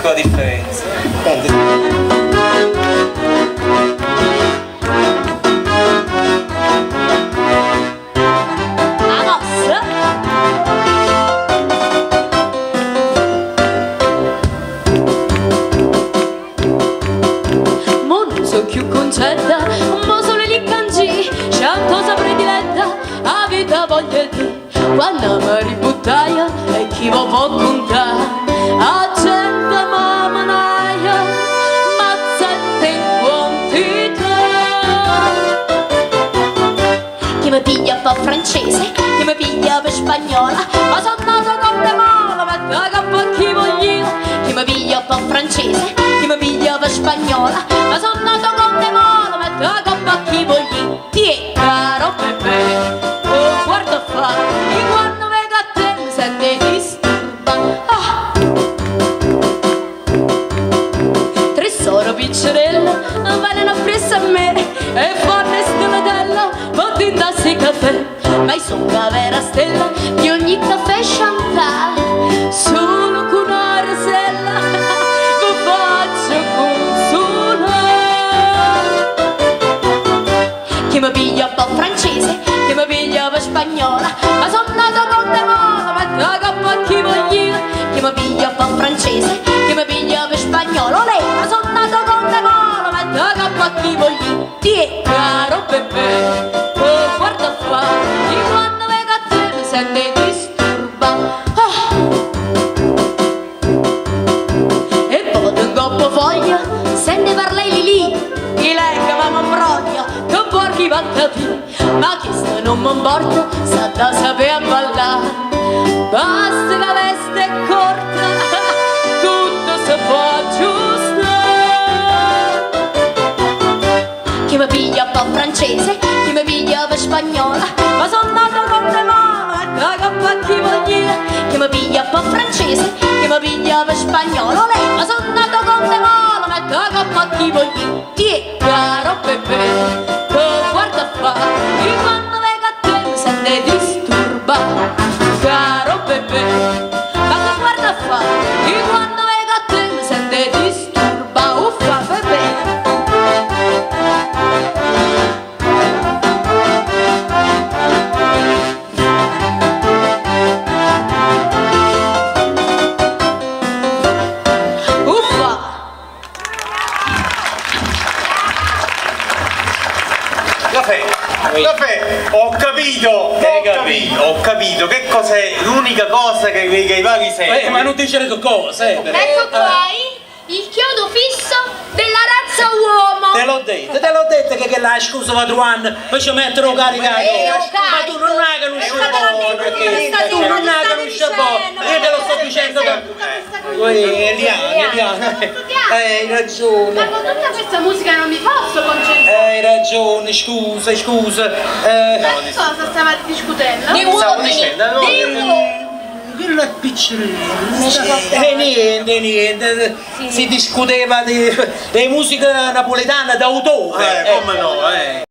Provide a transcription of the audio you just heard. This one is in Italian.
piccola differenza. Più concetta, un po' solo lì cangi, sciantosa prediletta, a vita voglia di, quando mi ributtaia e chi lo può contare, a gente mamanaia, mazzette in quantità. Chi mi piglia un po' francese, chi mi piglia per spagnola, ma sono nato con le mani, metto a capo a chi voglio, chi mi piglia un po' francese, chi mi piglia per spagnola, ma sono nato con le mani, metto a capo a chi voglio. Ti caro bebè, oh guarda fa, e quando vengo a te mi senti disturba. Ah. Tre soro piccerelle, vengono appresso a me, e fanno stilatella, vado in tassi caffè, ma sono la vera stella di ogni caffè Chantal, solo con una rasella vi faccio consolare. Chi mi piglia un po' francese, chi mi piglia per spagnola, ma sono nato con te mano, metto a capo a chi voglio, chi mi piglia un po' francese, chi mi piglia per spagnolo, lei, ma sono nato con te mano, metto a capo a chi voglio. Ti caro bebè, oh guarda qua, di quando vengo a te mi senti disturba. Ah. E poi un coppo foglia, sente per lei lì, chi legga ma mi imbroglia, che porchi va a capire, ma chi sta non mi importa, sa da sapere ballare, basta la veste è corta, tutto si può aggiustare. Chi mi piglia un po' francese, chi mi piglia per spagnola, ma sono nato con le mani, e da capo a chi voglio, chi mi piglia un po' francese, chi mi piglia per spagnolo, lei, ma sono nato con le mani, e da capo a chi voglio. Ti caro bebè, oh guarda fa, e quando vengo a te mi sente disturba. Caro bebè, ma che guarda fa, e quando vengo a te mi sente disturba. Uffa bebè. Caffè, ho capito che cos'è l'unica cosa che i vari servono. Ma non dice che cosa, Ecco qua, il chiodo fisso della razza uomo. Te l'ho detto che la scusa va trovando, poi ci mettono caricato. Ma tu non hai che non tu non hai che non io te lo sto dicendo da... Eliana, hai ragione. Ma con tutta questa musica non mi posso concentrare. Hai ragione, scusa. Ma di cosa stavate discutendo? Di uomini. Quello è piccerino. Niente. Si discuteva di musica napoletana d'autore. Come no,